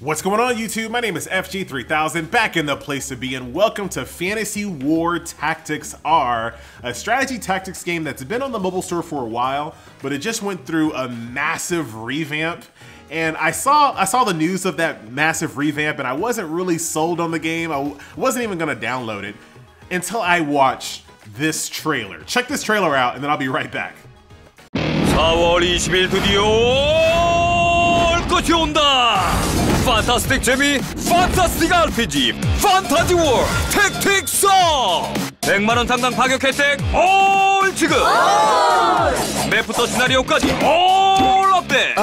What's going on YouTube? My name is FG3000, back in the place to be, and welcome to Fantasy War Tactics R, a strategy tactics game that's been on the mobile store for a while, but it just went through a massive revamp. And I saw the news of that massive revamp, and I wasn't really sold on the game. I wasn't even gonna download it until I watched this trailer. Check this trailer out, and then I'll be right back. 4월 20일 드디어 올 것이 온다. 판타스틱 재미, 판타스틱 RPG, 판타지 월, 택틱 송. 100만 원 상당 파격 혜택 올 지급. 맵부터 시나리오까지 올 업데이트.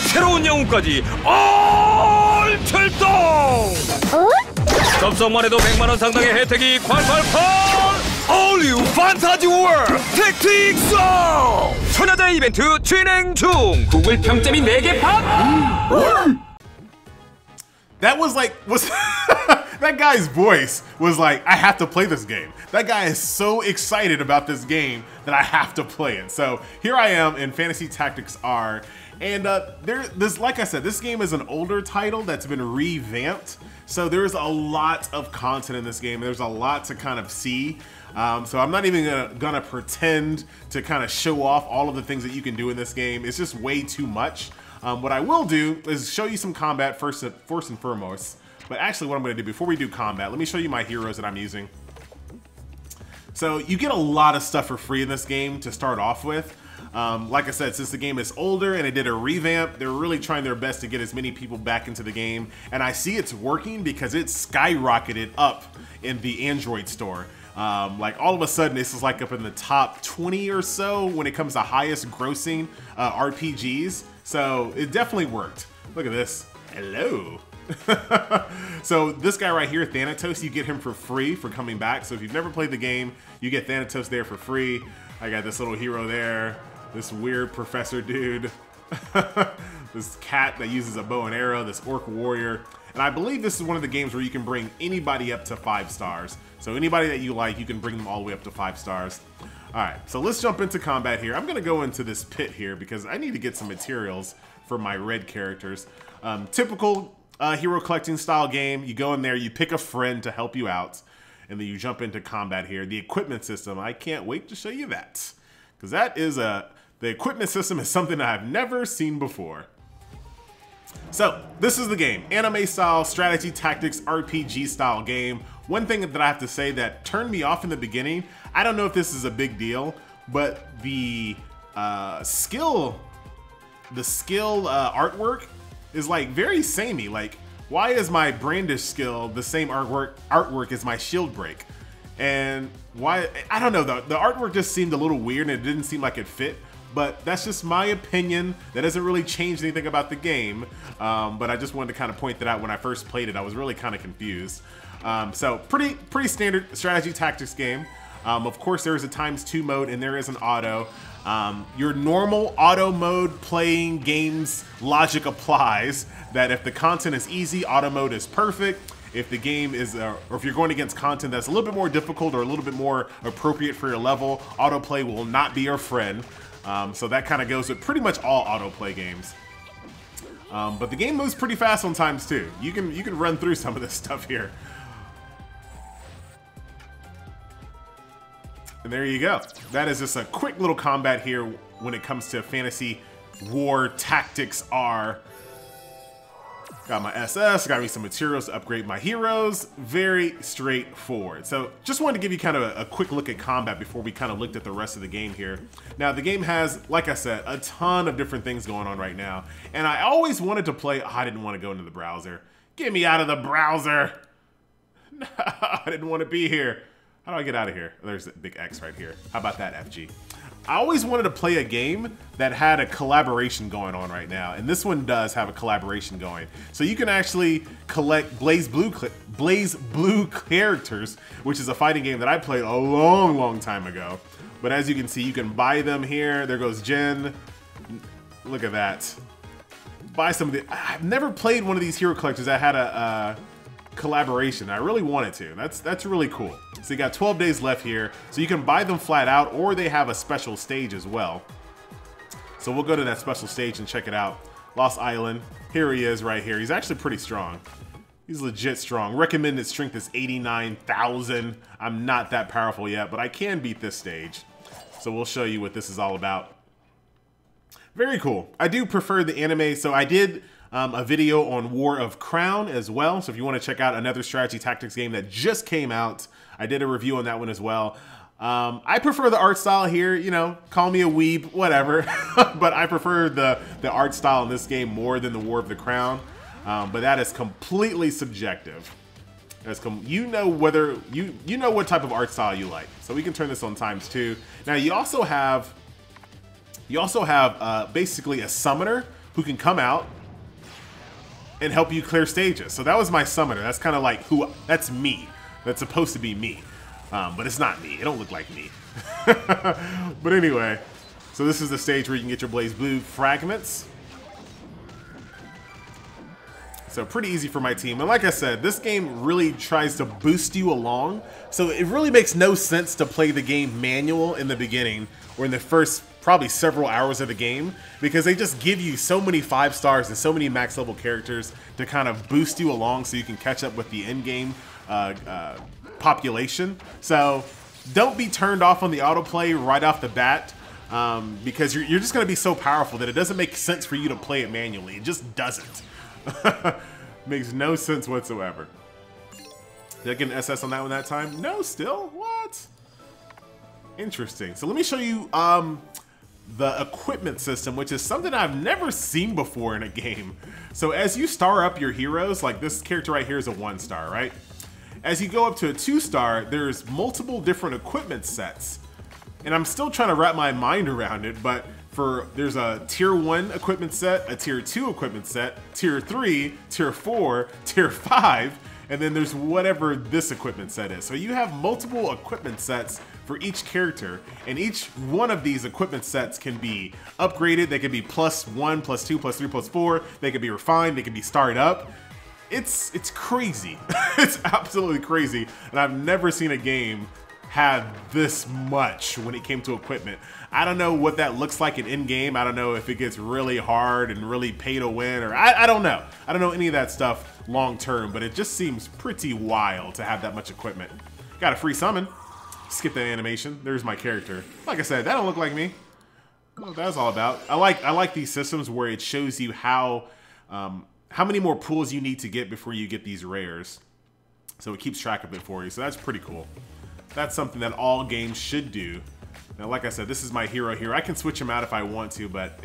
새로운 영웅까지 올 출동. 접속만 해도 100만 원 상당의 혜택이 콸콸콸. All you 판타지 월 택틱 송! 소녀자의 이벤트 진행 중! 구글 평점이 4개 팝! That was that guy's voice was like, I have to play this game. That guy is so excited about this game that I have to play it. So here I am in Fantasy Tactics R, and like I said, this game is an older title that's been revamped. So there's a lot of content in this game. There's a lot to kind of see. So I'm not even gonna pretend to kind of show off all of the things that you can do in this game. It's just way too much. What I will do is show you some combat first and foremost. But actually what I'm gonna do before we do combat, let me show you my heroes that I'm using. So you get a lot of stuff for free in this game to start off with. Like I said, since the game is older and it did a revamp, they're really trying their best to get as many people back into the game. And I see it's working because it's skyrocketed up in the Android store. Like all of a sudden this is like up in the top 20 or so when it comes to highest grossing RPGs. So it definitely worked. Look at this. Hello. So this guy right here, Thanatos, you get him for free for coming back. So if you've never played the game, you get Thanatos there for free. I got this little hero there. This weird professor dude. This cat that uses a bow and arrow. This orc warrior. And I believe this is one of the games where you can bring anybody up to 5 stars. So anybody that you like, you can bring them all the way up to 5 stars. All right, so let's jump into combat here. I'm gonna go into this pit here because I need to get some materials for my red characters. Typical hero collecting style game. You go in there, you pick a friend to help you out, and then you jump into combat here. The equipment system, I can't wait to show you that. Because that is the equipment system is something I've never seen before. So this is the game, anime style strategy tactics RPG style game. One thing that I have to say that turned me off in the beginning, I don't know if this is a big deal, but the skill artwork is like very samey. Like, why is my brandish skill the same artwork as my shield break? And why, I don't know, the artwork just seemed a little weird and it didn't seem like it fit. But that's just my opinion. That doesn't really change anything about the game. But I just wanted to kind of point that out when I first played it. I was really kind of confused. So pretty standard strategy tactics game. Of course, there is a ×2 mode and there is an auto. Your normal auto mode playing games logic applies. That if the content is easy, auto mode is perfect. If the game is, or if you're going against content that's a little bit more difficult or a little bit more appropriate for your level, autoplay will not be your friend. So that kind of goes with pretty much all autoplay games. But the game moves pretty fast on ×2. You can run through some of this stuff here. And there you go. That is just a quick little combat here when it comes to Fantasy War Tactics R. Got my SS, got me some materials to upgrade my heroes. Very straightforward. So just wanted to give you kind of a quick look at combat before we kind of looked at the rest of the game here. Now the game has, like I said, a ton of different things going on right now. And I always wanted to play, I didn't want to go into the browser. Get me out of the browser. No, I didn't want to be here. How do I get out of here? There's a big X right here. How about that, FG? I always wanted to play a game that had a collaboration going on right now, and this one does have a collaboration going. So you can actually collect Blaze Blue characters, which is a fighting game that I played a long time ago. But as you can see, you can buy them here. There goes Jen. Look at that. Buy some of the. I've never played one of these hero collectors that had a collaboration. I really wanted to. That's really cool. So you got 12 days left here. So you can buy them flat out, or they have a special stage as well. So we'll go to that special stage and check it out. Lost Island. Here he is right here. He's actually pretty strong. He's legit strong. Recommended strength is 89,000. I'm not that powerful yet, but I can beat this stage. So we'll show you what this is all about. Very cool. I do prefer the anime, so I did a video on War of Crown as well. So if you want to check out another strategy tactics game that just came out, I did a review on that one as well. I prefer the art style here, you know, call me a weeb, whatever. But I prefer the art style in this game more than the War of the Crown. But that is completely subjective. You know whether you know what type of art style you like. So we can turn this on ×2. Now you also have basically a summoner who can come out and help you clear stages. So that was my summoner. That's kind of like that's me. That's supposed to be me. But it's not me. It don't look like me. But anyway, so this is the stage where you can get your Blaze Blue fragments. So pretty easy for my team. And like I said, this game really tries to boost you along. So it really makes no sense to play the game manual in the beginning or in the first probably several hours of the game, because they just give you so many 5 stars and so many max level characters to kind of boost you along so you can catch up with the end game population. So don't be turned off on the autoplay right off the bat, because you're just going to be so powerful that it doesn't make sense for you to play it manually. It just doesn't. Makes no sense whatsoever. Did I get an SS on that one that time? No, still? What? Interesting. So let me show you the equipment system, which is something I've never seen before in a game. So as you star up your heroes, like this character right here is a 1-star, right? As you go up to a 2-star, there's multiple different equipment sets. And I'm still trying to wrap my mind around it, but there's a tier 1 equipment set, a tier 2 equipment set, tier 3, tier 4, tier 5, and then there's whatever this equipment set is. So you have multiple equipment sets for each character, and each one of these equipment sets can be upgraded. They can be +1, +2, +3, +4. They can be refined. They can be started up. It's crazy. It's absolutely crazy, and I've never seen a game have this much when it came to equipment. I don't know what that looks like in in-game. I don't know if it gets really hard and really pay to win, or I don't know. I don't know any of that stuff long term, but it just seems pretty wild to have that much equipment. Got a free summon. Skip that animation. There's my character. Like I said, that don't look like me. What that's all about. I like these systems where it shows you how many more pulls you need to get before you get these rares. So it keeps track of it for you. So that's pretty cool. That's something that all games should do. Now, like I said, this is my hero here. I can switch him out if I want to, but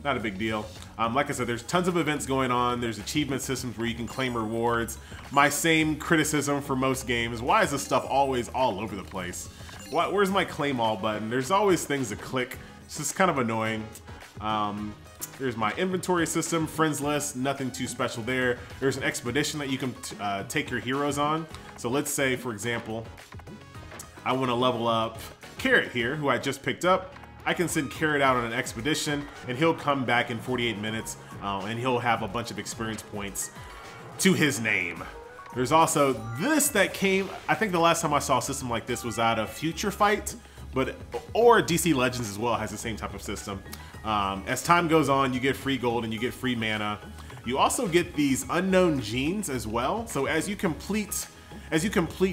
not a big deal. Like I said, there's tons of events going on. There's achievement systems where you can claim rewards. My same criticism for most games: why is this stuff always all over the place? Where's my claim all button? There's always things to click. It's just kind of annoying. There's my inventory system, friends list, nothing too special there. There's an expedition that you can take your heroes on. So let's say, for example, I want to level up Carrot here, who I just picked up. I can send Carrot out on an expedition, and he'll come back in 48 minutes, and he'll have a bunch of experience points to his name. There's also this that came, I think the last time I saw a system like this was out of Future Fight, or DC Legends as well has the same type of system. As time goes on, you get free gold and you get free mana. You also get these unknown genes as well. So as you complete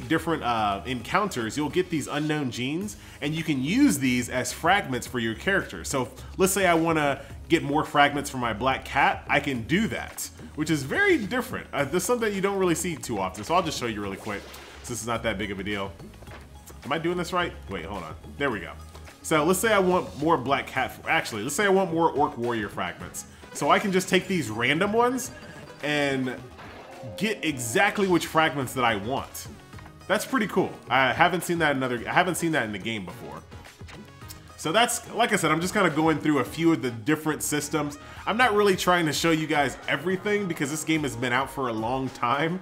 different encounters, you'll get these unknown genes, and you can use these as fragments for your character. So let's say I want to get more fragments for my black cat, I can do that, which is very different. This is something you don't really see too often, so I'll just show you really quick, since this is not that big of a deal. Am I doing this right? Wait, hold on. There we go. So let's say I want more black cat, actually, let's say I want more orc warrior fragments. So I can just take these random ones and get exactly which fragments that I want. That's pretty cool. I haven't seen that in the game before. So that's, like I said, I'm just kind of going through a few of the different systems. I'm not really trying to show you guys everything because this game has been out for a long time.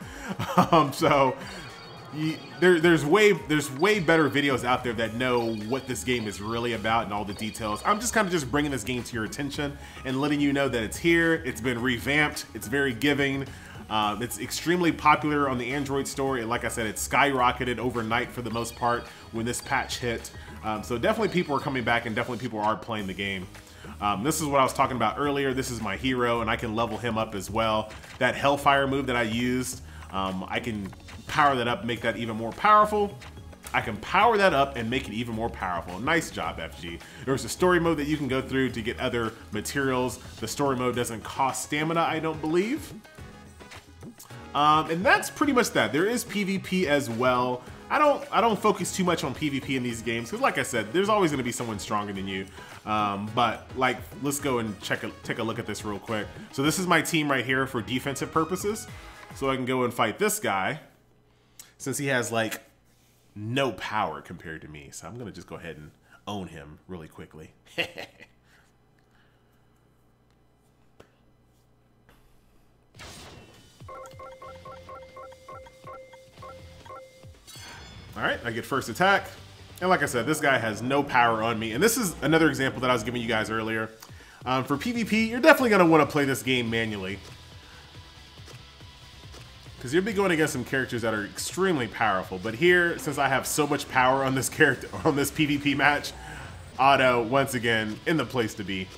There's way better videos out there that know what this game is really about and all the details. I'm just kind of just bringing this game to your attention and letting you know that it's here. It's been revamped. It's very giving. It's extremely popular on the Android store. And like I said, it skyrocketed overnight for the most part when this patch hit. So definitely people are coming back and definitely people are playing the game. This is what I was talking about earlier. This is my hero, and I can level him up as well. That Hellfire move that I used, I can power that up, make that even more powerful. I can power that up and make it even more powerful. Nice job, FG. There's a story mode that you can go through to get other materials. The story mode doesn't cost stamina, I don't believe. And that's pretty much that. There is PvP as well. I don't focus too much on PvP in these games because, like I said, there's always going to be someone stronger than you. But like, let's go and take a look at this real quick. So this is my team right here for defensive purposes. So I can go and fight this guy since he has like no power compared to me. So I'm gonna just go ahead and own him really quickly. All right, I get first attack. And like I said, this guy has no power on me. And this is another example that I was giving you guys earlier. For PvP, you're definitely gonna wanna play this game manually, because you'll be going against some characters that are extremely powerful. But here, since I have so much power on this character, on this PvP match, Auto, once again, in the place to be.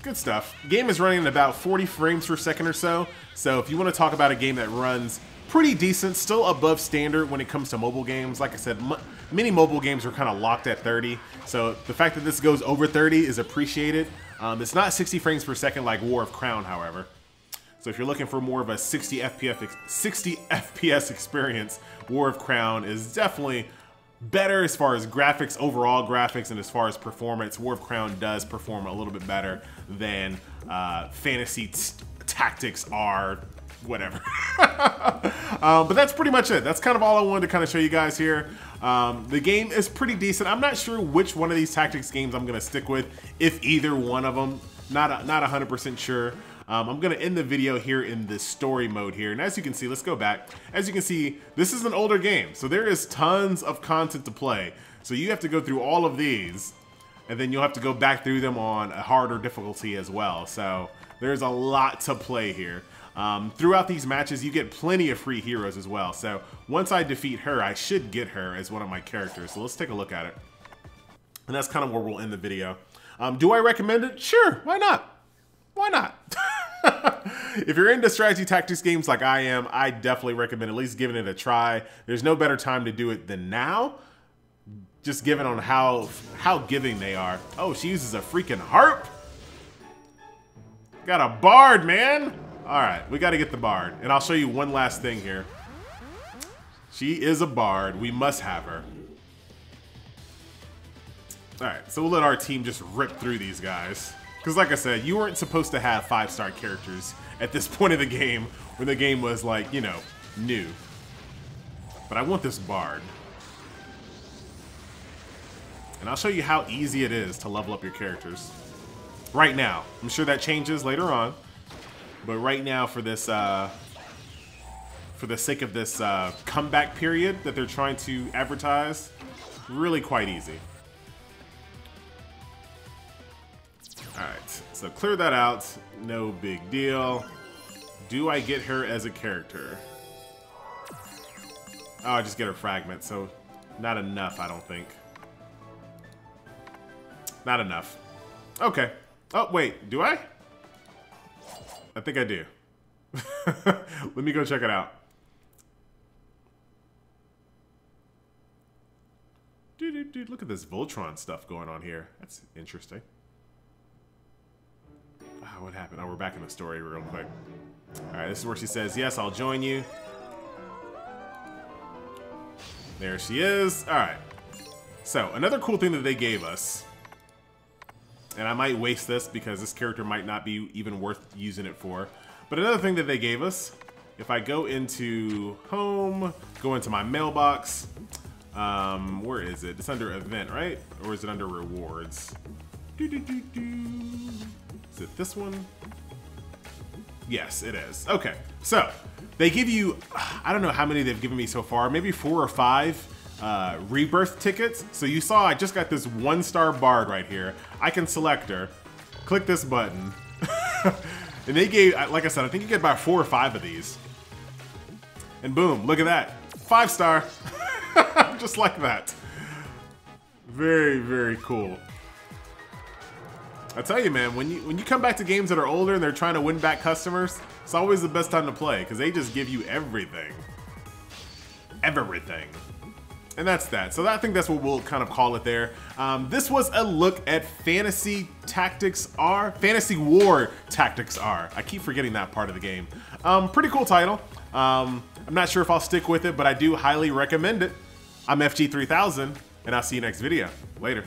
Good stuff. Game is running at about 40 frames per second or so. So if you want to talk about a game that runs pretty decent, still above standard when it comes to mobile games. Like I said, many mobile games are kind of locked at 30. So the fact that this goes over 30 is appreciated. It's not 60 frames per second like War of Crown, however. So if you're looking for more of a 60 FPS experience, War of Crown is definitely better as far as graphics, overall graphics, and as far as performance. War of Crown does perform a little bit better than Fantasy Tactics are, whatever. But that's pretty much it. That's kind of all I wanted to kind of show you guys here. The game is pretty decent. I'm not sure which one of these tactics games I'm going to stick with, if either one of them. Not 100% sure. I'm going to end the video here in the story mode here. And as you can see, let's go back. As you can see, this is an older game. So there is tons of content to play. So you have to go through all of these, and then you'll have to go back through them on a harder difficulty as well. So there's a lot to play here. Throughout these matches, you get plenty of free heroes as well. So once I defeat her, I should get her as one of my characters. So let's take a look at it. And that's kind of where we'll end the video. Do I recommend it? Sure, why not? Why not? If you're into strategy tactics games like I am, I definitely recommend at least giving it a try. There's no better time to do it than now, just given on how giving they are. Oh, she uses a freaking harp? Got a bard, man. All right, we got to get the bard. And I'll show you one last thing here. She is a bard. We must have her. All right, so we'll let our team just rip through these guys. Because like I said, you weren't supposed to have 5-star characters at this point of the game when the game was like, you know, new. But I want this bard. And I'll show you how easy it is to level up your characters. Right now. I'm sure that changes later on. But right now, for this, for the sake of this comeback period that they're trying to advertise, really quite easy. Alright, so clear that out. No big deal. Do I get her as a character? Oh, I just get her fragment, so not enough, I don't think. Not enough. Okay. Oh, wait, do I? I think I do. Let me go check it out. Dude, look at this Voltron stuff going on here. That's interesting. What happened? Oh, we're back in the story real quick. Alright, this is where she says, yes, I'll join you. There she is. Alright. So, another cool thing that they gave us, and I might waste this because this character might not be even worth using it for, but another thing that they gave us, if I go into home, go into my mailbox, where is it? It's under event, right? Or is it under rewards? Is it this one? Yes, it is. Okay, so they give you, I don't know how many they've given me so far, maybe 4 or 5 rebirth tickets. So you saw I just got this 1-star bard right here. I can select her, click this button, and they gave, like I said, I think you get about 4 or 5 of these. And boom, look at that, 5-star. Just like that. Very, very cool. I tell you, man, when you come back to games that are older and they're trying to win back customers, it's always the best time to play because they just give you everything. Everything. And that's that. So I think that's what we'll kind of call it there. This was a look at Fantasy War Tactics R. I keep forgetting that part of the game. Pretty cool title. I'm not sure if I'll stick with it, but I do highly recommend it. I'm FG3000, and I'll see you next video. Later.